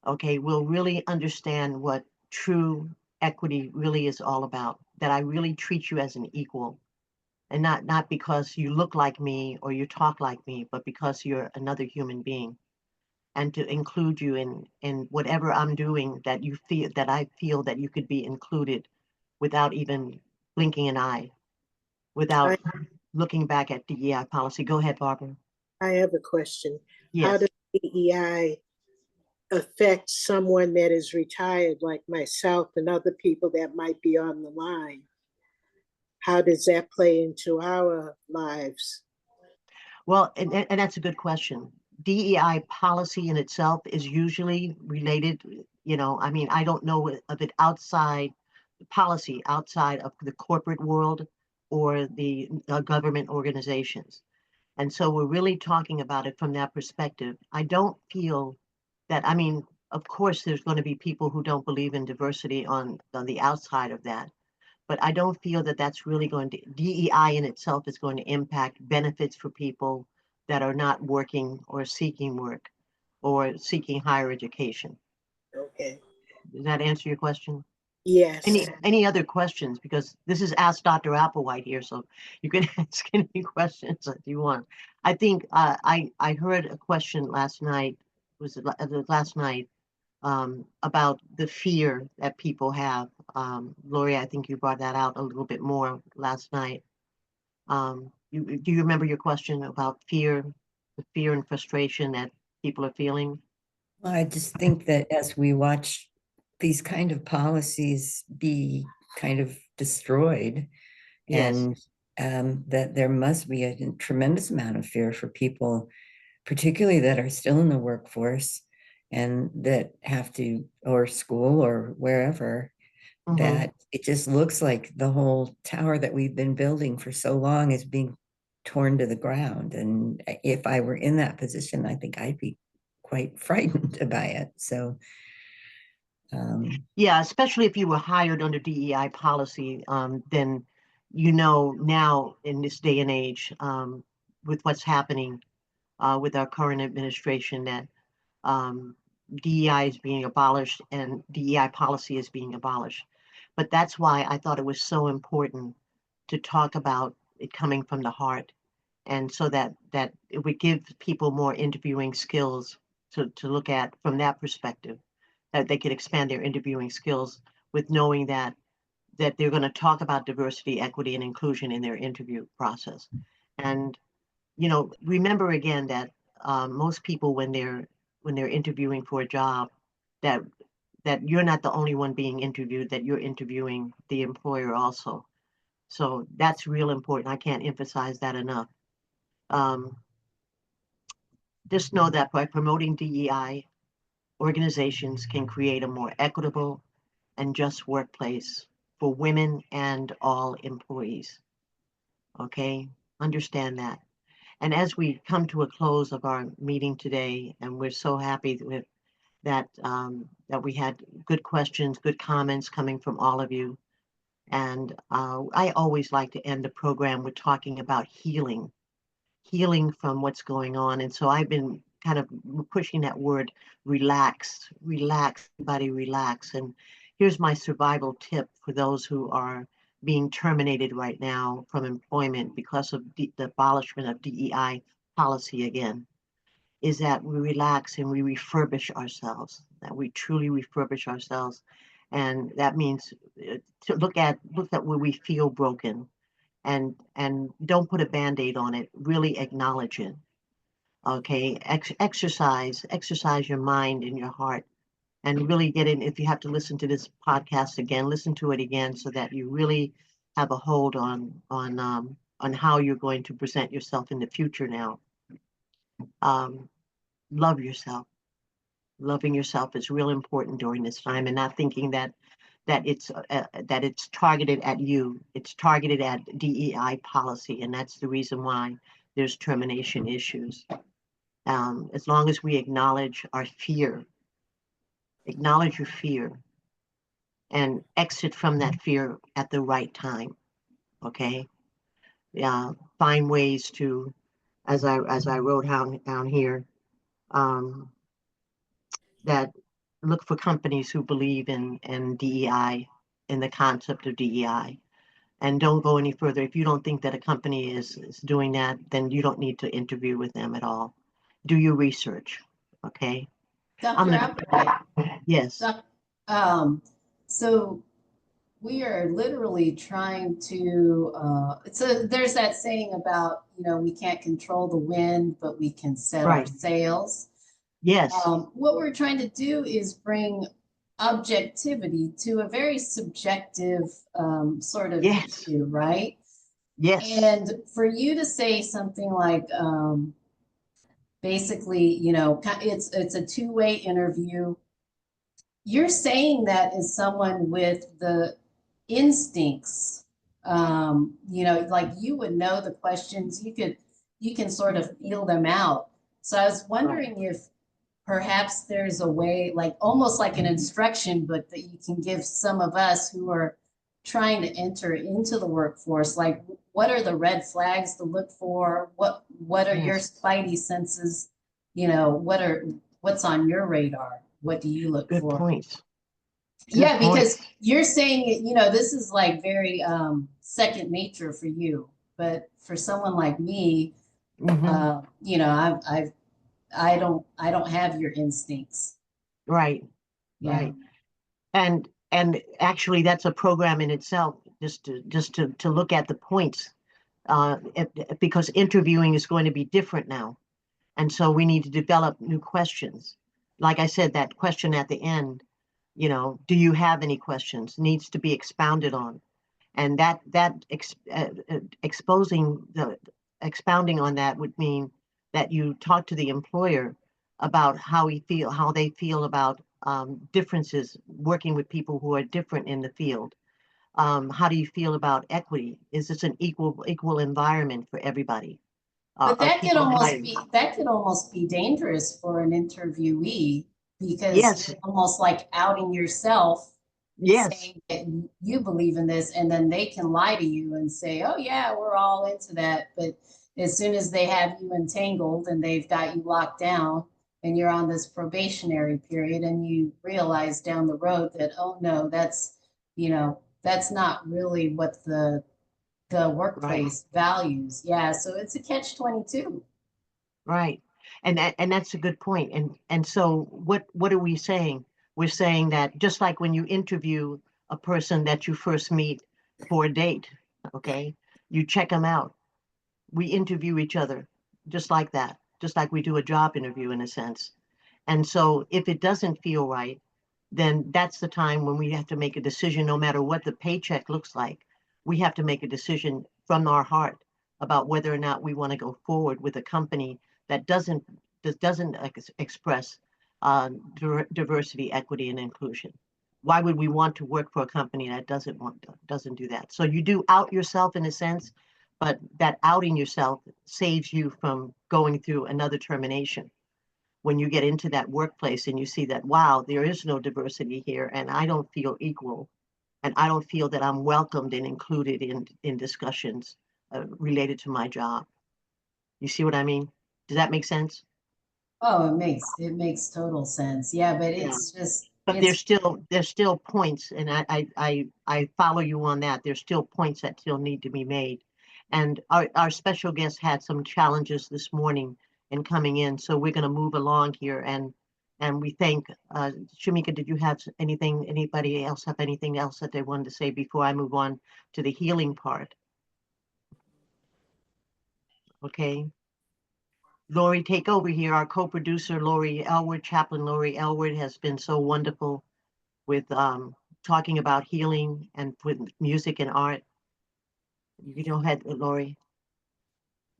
Okay, we'll really understand what true equity really is all about, that I really treat you as an equal, and not because you look like me or you talk like me, but because you're another human being, and to include you in whatever I'm doing, that you feel that I feel that you could be included without even blinking an eye, I, without looking back at DEI policy. Go ahead, Barbara. I have a question. How Yes. does DEI affect someone that is retired like myself and other people that might be on the line? How does that play into our lives? Well, and that's a good question. DEI policy in itself is usually related, I mean, I don't know of it outside policy, outside of the corporate world or the government organizations. And so we're really talking about it from that perspective. I don't feel that, I mean, of course, there's going to be people who don't believe in diversity on the outside of that. But I don't feel that that's really going to, DEI in itself is going to impact benefits for people that are not working or seeking work or seeking higher education. Okay. Does that answer your question? Yes. Any other questions? Because this is Ask Dr. Applewhite here, so you can ask any questions if you want. I think I heard a question last night, was it last night, about the fear that people have. Lori, I think you brought that out a little bit more last night. Do you remember your question about fear, the fear and frustration that people are feeling? Well, I just think that as we watch these kind of policies be kind of destroyed, Yes. and that there must be a tremendous amount of fear for people, particularly that are still in the workforce and that have to, or school or wherever, Mhm. that it just looks like the whole tower that we've been building for so long is being torn to the ground. And if I were in that position, I think I'd be quite frightened by it. So, Yeah, especially if you were hired under DEI policy, then now in this day and age, with what's happening with our current administration, that DEI is being abolished and DEI policy is being abolished. But that's why I thought it was so important to talk about it coming from the heart, and so that it would give people more interviewing skills to look at from that perspective, that they could expand their interviewing skills with knowing that they're going to talk about diversity, equity, and inclusion in their interview process. And remember again that most people, when they're interviewing for a job, that that you're not the only one being interviewed, that you're interviewing the employer also. So that's real important. I can't emphasize that enough. Um, just know that by promoting DEI, organizations can create a more equitable and just workplace for women and all employees. Okay, understand that. And as we come to a close of our meeting today, and we're so happy with that we had good questions, good comments coming from all of you. And I always like to end the program with talking about healing from what's going on. And so I've been kind of pushing that word, relax, everybody relax. And here's my survival tip for those who are being terminated right now from employment because of the abolishment of DEI policy again, is that we relax and we refurbish ourselves, that we truly refurbish ourselves. And that means to look at where we feel broken, and don't put a band-aid on it, really acknowledge it. Okay, exercise your mind and your heart, and really get in. If you have to listen to this podcast again, listen to it again, so that you really have a hold on how you're going to present yourself in the future now. Love yourself. Loving yourself is real important during this time, and not thinking that it's targeted at you. It's targeted at DEI policy, and that's the reason why there's termination issues. As long as we acknowledge our fear, acknowledge your fear, and exit from that fear at the right time. Okay. Yeah. Find ways to, as I wrote down here, that look for companies who believe in DEI, in the concept of DEI, and don't go any further. If you don't think that a company is doing that, then you don't need to interview with them at all. Do your research. Okay. Dr. Applewhite, Yes. So we are literally trying to, so there's that saying about, we can't control the wind, but we can set our Right. sails. Yes. What we're trying to do is bring objectivity to a very subjective sort of Yes. issue, right? Yes. And for you to say something like, basically, it's a two-way interview. You're saying that as someone with the instincts, like you would know the questions, you can sort of feel them out. So I was wondering if perhaps there's a way, like almost like an instruction book that you can give some of us who are trying to enter into the workforce, like what are the red flags to look for? What are your spidey senses? What's on your radar? What do you look Good for? points. Yeah, because you're saying it, this is like very second nature for you, but for someone like me, I don't have your instincts. Right. Yeah. Right. And actually that's a program in itself, just to look at the points, because interviewing is going to be different now. And so we need to develop new questions. Like I said, that question at the end, do you have any questions, needs to be expounded on. And expounding on that would mean that you talk to the employer about how they feel about differences, working with people who are different in the field. How do you feel about equity? Is this an equal environment for everybody? But that could almost be dangerous for an interviewee, because yes, you're almost like outing yourself, yes, saying that you believe in this, and then they can lie to you and say, oh yeah, we're all into that. But as soon as they have you entangled and they've got you locked down and you're on this probationary period, and you realize down the road that, oh no, that's not really what the workplace values. Yeah, so it's a catch-22. right. And that's a good point. And so what are we saying? We're saying that just like when you interview a person that you first meet for a date, okay, you check them out. We interview each other just like that, just like we do a job interview in a sense. And so if it doesn't feel right, then that's the time when we have to make a decision, no matter what the paycheck looks like. We have to make a decision from our heart about whether or not we want to go forward with a company that doesn't express diversity, equity, and inclusion. Why would we want to work for a company that doesn't do that? So you do out yourself in a sense, but that outing yourself saves you from going through another termination. When you get into that workplace and you see that, wow, there is no diversity here, and I don't feel equal, and I don't feel that I'm welcomed and included in discussions related to my job. You see what I mean? Does that make sense? Oh, it makes total sense. Yeah, but it's just, But there's still points, and I follow you on that. There's still points that still need to be made. And our special guest had some challenges this morning in coming in, so we're going to move along here. And we thank Shamika. Did you have anything? Anybody else have anything else that they wanted to say before I move on to the healing part? Okay. Lori, take over here. Our co-producer, Lori Elwood, Chaplain Lori Elwood, has been so wonderful with talking about healing and with music and art. You go ahead, Lori.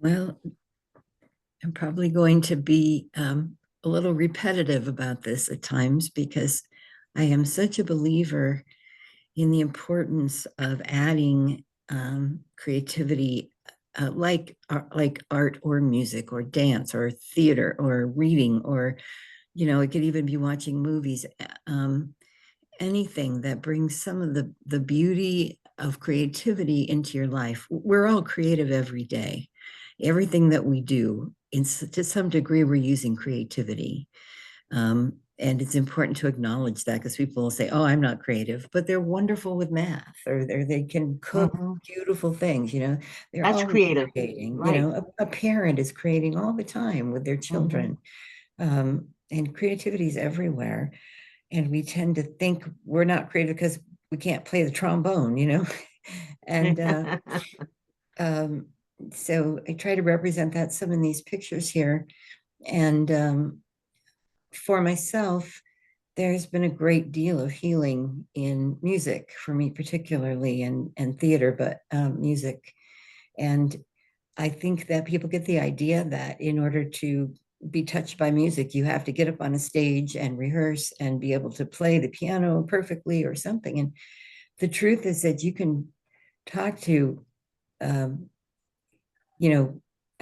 Well, I'm probably going to be a little repetitive about this at times, because I am such a believer in the importance of adding creativity like art or music or dance or theater or reading, or it could even be watching movies, anything that brings some of the beauty of creativity into your life. We're all creative every day. Everything that we do, to some degree, we're using creativity. And it's important to acknowledge that, because people will say, oh, I'm not creative, but they're wonderful with math, or they can cook beautiful things, they're That's always creative, creating. right? A parent is creating all the time with their children. And creativity is everywhere. And we tend to think we're not creative because we can't play the trombone, and so I try to represent that some in these pictures here. And for myself, there's been a great deal of healing in music for me, particularly, and theater, but music. And I think that people get the idea that in order to be touched by music, you have to get up on a stage and rehearse and be able to play the piano perfectly or something. And the truth is that you can talk to, I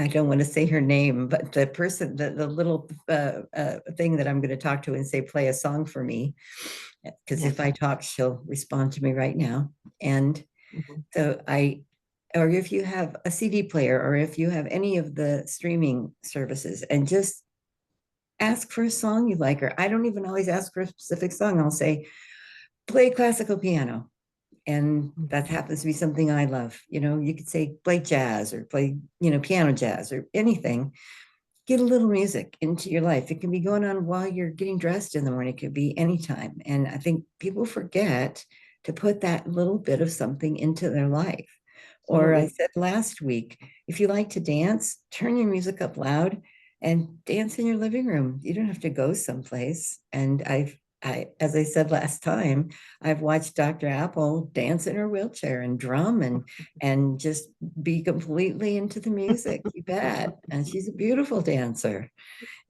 don't want to say her name, but the person, the little thing that I'm going to talk to and say, play a song for me, because if I talk, she'll respond to me right now. And so or if you have a CD player, or if you have any of the streaming services, and just ask for a song you like, or I don't even always ask for a specific song. I'll say, play classical piano. And that happens to be something I love. You could say, play jazz, or play, piano jazz, or anything. Get a little music into your life. It can be going on while you're getting dressed in the morning. It could be anytime. And I think people forget to put that little bit of something into their life. Or I said last week, if you like to dance, turn your music up loud and dance in your living room. You don't have to go someplace. And as I said last time, I've watched Dr. Apple dance in her wheelchair and drum and just be completely into the music. You bet. And she's a beautiful dancer.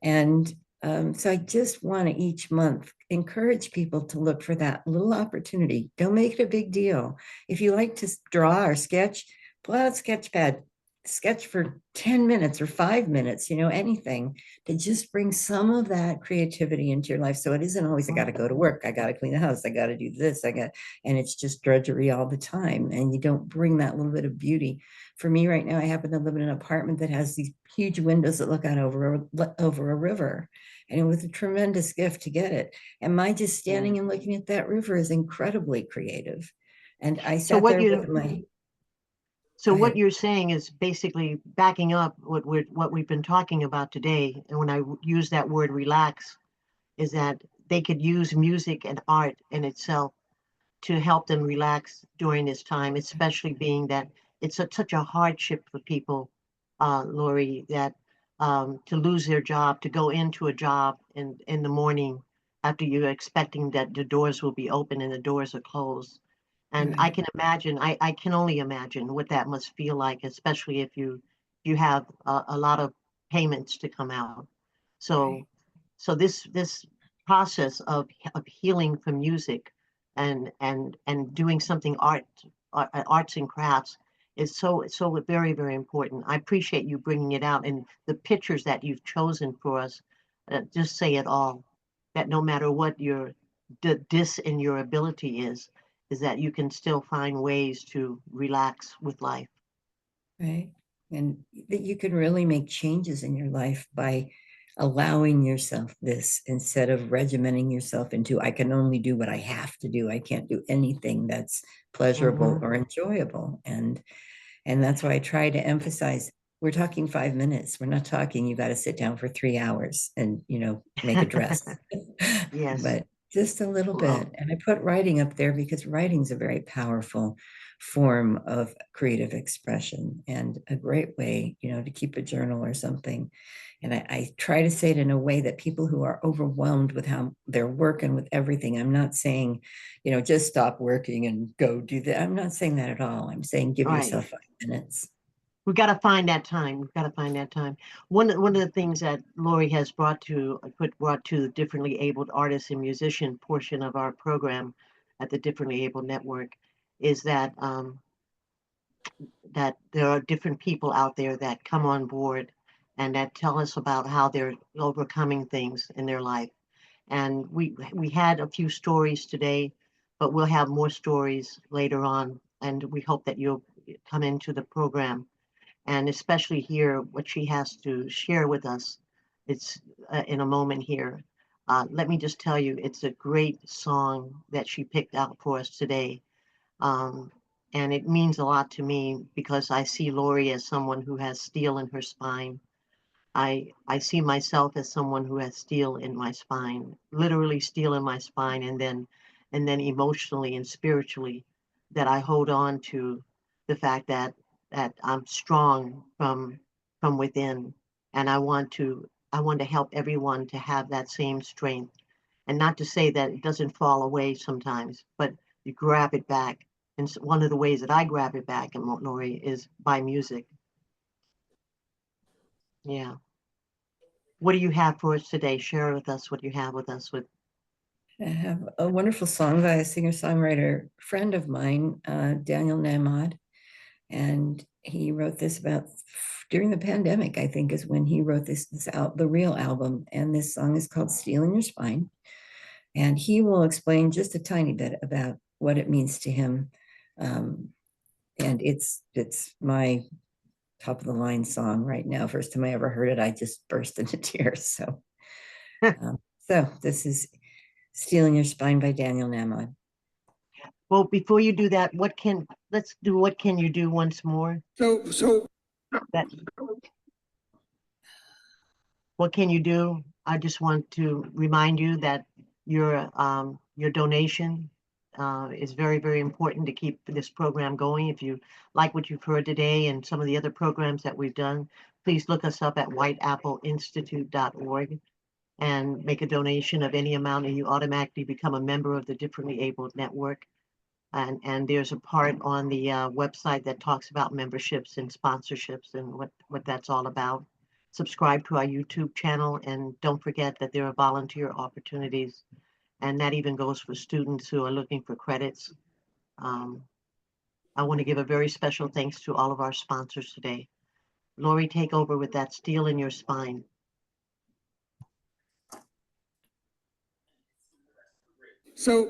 And so I just want to each month encourage people to look for that little opportunity. Don't make it a big deal. If you like to draw or sketch, pull out a sketch pad, sketch for 10 minutes or 5 minutes, anything to just bring some of that creativity into your life. So it isn't always, I got to go to work, I got to clean the house, I got to do this, and it's just drudgery all the time. And you don't bring that little bit of beauty. For me right now, I happen to live in an apartment that has these huge windows that look out over a river. And it was a tremendous gift to get it. And my just standing and looking at that river is incredibly creative. And I sat there with my... So what you're saying is basically backing up what we've been talking about today. And when I use that word relax, is that they could use music and art in itself to help them relax during this time, especially being that it's such a hardship for people, Lori, that to lose their job, to go into a job in the morning after you're expecting that the doors will be open and the doors are closed. And I can imagine, I can only imagine what that must feel like, especially if you have a lot of payments to come out. So this process of healing from music and doing something arts and crafts is so very, very important. I appreciate you bringing it out, and the pictures that you've chosen for us just say it all, that no matter what the dis in your ability is that you can still find ways to relax with life. Right. And that you can really make changes in your life by allowing yourself this, instead of regimenting yourself into, I can only do what I have to do. I can't do anything that's pleasurable or enjoyable. And that's why I try to emphasize, we're talking 5 minutes. We're not talking, you got to sit down for 3 hours and, make a dress. Yes. But just a little bit. And I put writing up there because writing's a very powerful form of creative expression, and a great way, to keep a journal or something. And I try to say it in a way that people who are overwhelmed with how they're working with everything, I'm not saying, just stop working and go do that. I'm not saying that at all. I'm saying give yourself 5 minutes. We've got to find that time. We've got to find that time. One of the things that Lori has brought to the differently abled artists and musician portion of our program at the Differently Abled Network is that that there are different people out there that come on board and that tell us about how they're overcoming things in their life. And we had a few stories today, but we'll have more stories later on. And we hope that you'll come into the program and especially hear what she has to share with us. It's in a moment here. Let me just tell you, it's a great song that she picked out for us today. Um, and it means a lot to me because I see Lori as someone who has steel in her spine. I see myself as someone who has steel in my spine, literally steel in my spine, and then emotionally and spiritually, that I hold on to the fact that I'm strong from within, and I want to help everyone to have that same strength, and not to say that it doesn't fall away sometimes, but you grab it back. And one of the ways that I grab it back in Lori is by music. Yeah. What do you have for us today? Share with us what you have with us. I have a wonderful song by a singer-songwriter friend of mine, Daniel Namad, and he wrote this about during the pandemic, I think, is when he wrote the real album, and this song is called "Steel in Your Spine," and he will explain just a tiny bit about what it means to him, and it's my top of the line song right now. First time I ever heard it, I just burst into tears. So this is "Steel in Your Spine" by Daniel Namad. Well, before you do that, let's do what can you do once more? What can you do? I just want to remind you that your donation is very, very important to keep this program going. If you like what you've heard today and some of the other programs that we've done, please look us up at whiteappleinstitute.org and make a donation of any amount, and you automatically become a member of the Differently Abled Network. And there's a part on the website that talks about memberships and sponsorships and what that's all about. Subscribe to our YouTube channel, and don't forget that there are volunteer opportunities, and that even goes for students who are looking for credits. I want to give a very special thanks to all of our sponsors today. Lori, take over with that "Steel in Your Spine." So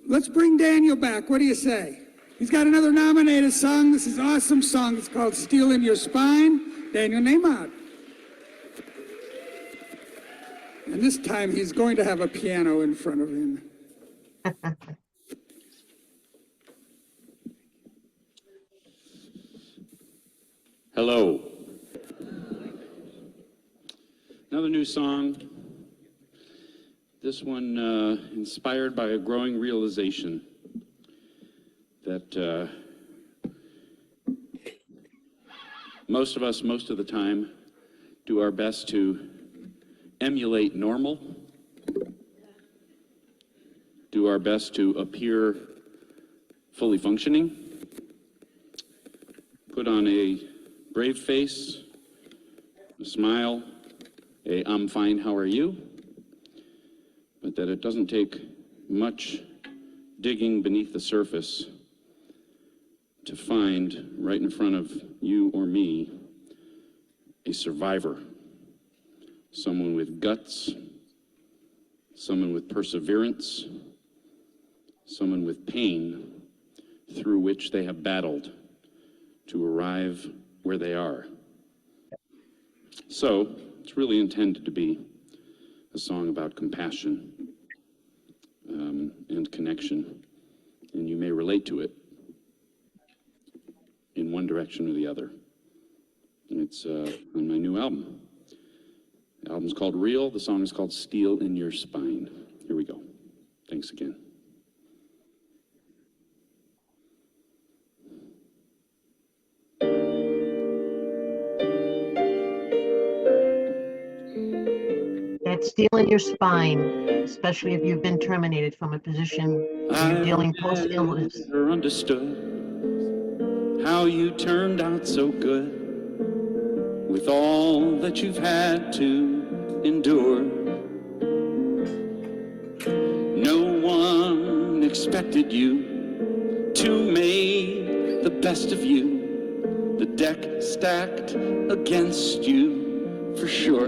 let's bring Daniel back. What do you say? He's got another nominated song. This is an awesome song. It's called "Steel in Your Spine." Daniel Namad. And this time he's going to have a piano in front of him. Hello. Another new song. This one inspired by a growing realization that most of us, most of the time, do our best to emulate normal, do our best to appear fully functioning, put on a brave face, a smile, a "I'm fine, how are you?" But that it doesn't take much digging beneath the surface to find right in front of you or me a survivor, someone with guts, someone with perseverance, someone with pain through which they have battled to arrive where they are. So it's really intended to be a song about compassion and connection, and you may relate to it in one direction or the other. And it's on my new album. The album's called Real. The song is called "Steel in Your Spine." Here we go. Thanks again. That "Steel in Your Spine," especially if you've been terminated from a position where you're dealing post-illness. I never understood how you turned out so good with all that you've had to endure. No one expected you to make the best of you. the deck stacked against you for sure.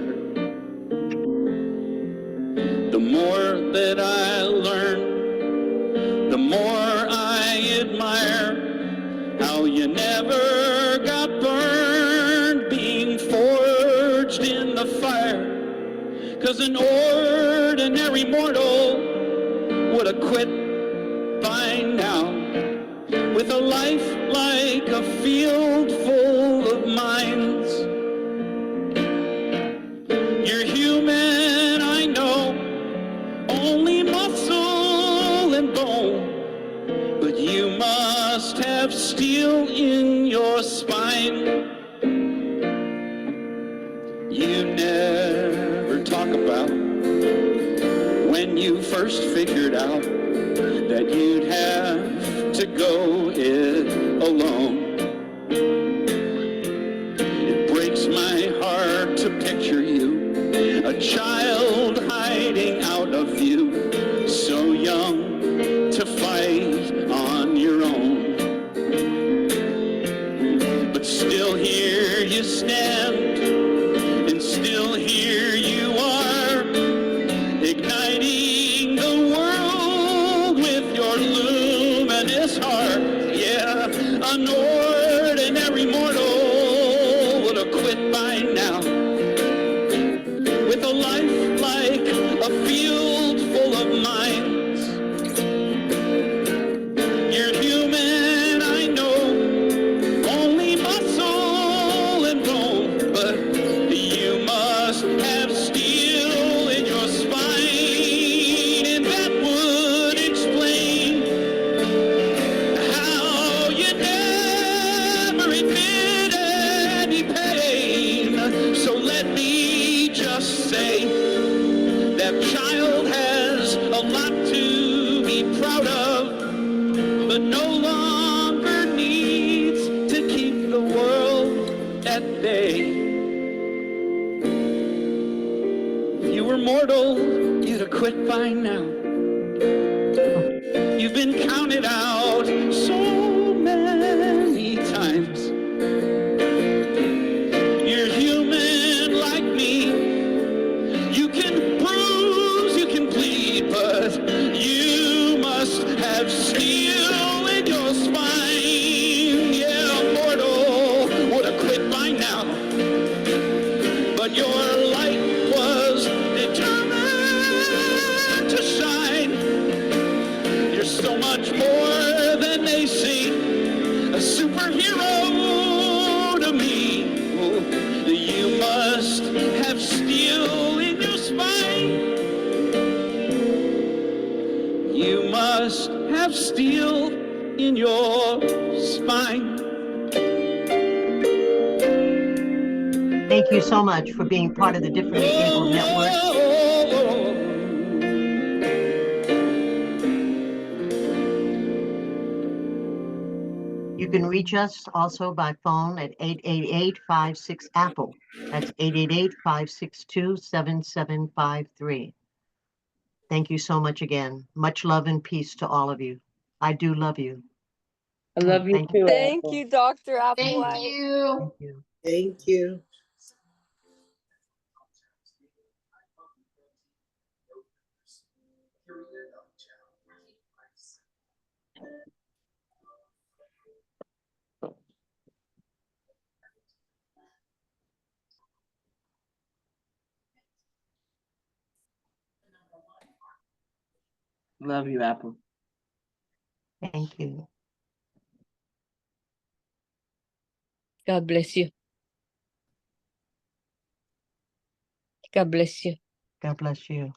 The more that I learn, the more I admire how you never got burned being forged in the fire. 'Cause an ordinary mortal would have quit by now, with a life like a field full of mines. You're human, I know, only muscle and bone, but you must have steel in your spine. You never talk about when you first figured out that you'd have to go it alone. It breaks my heart to picture you, a child hiding out of view, so young to fight on your own. But still here you stand, and still here you are, igniting the world with your luminous heart. Yeah, an ordinary mortal would have quit by now, with a life like a field full of mines. You're human, I know, only muscle and bone, but you must have steel in your spine, and that would explain how you never admit any pain. So let me just say that child has a lot to be proud of, but no longer needs to keep the world at bay. If you were mortal, you'd have quit by now. You've been counted out so many times. You're human like me. You can bruise, you can bleed, but you must have steel in your spine. Yeah, a mortal would have quit by now, but your light was determined to shine. You're so much more than they see, a superhero to me. Oh, you must have steel in your spine. You must have steel in your spine. Thank you so much for being part of the Differently Able Network. You can reach us also by phone at 888-56-APPLE. That's 888-562-7753. Thank you so much again. Much love and peace to all of you. I do love you. I love you Thank you. too. Thank Apple. you, Dr. Thank Applewhite. you. Thank you. Thank you. Love you, Apple. Thank you. God bless you. God bless you. God bless you.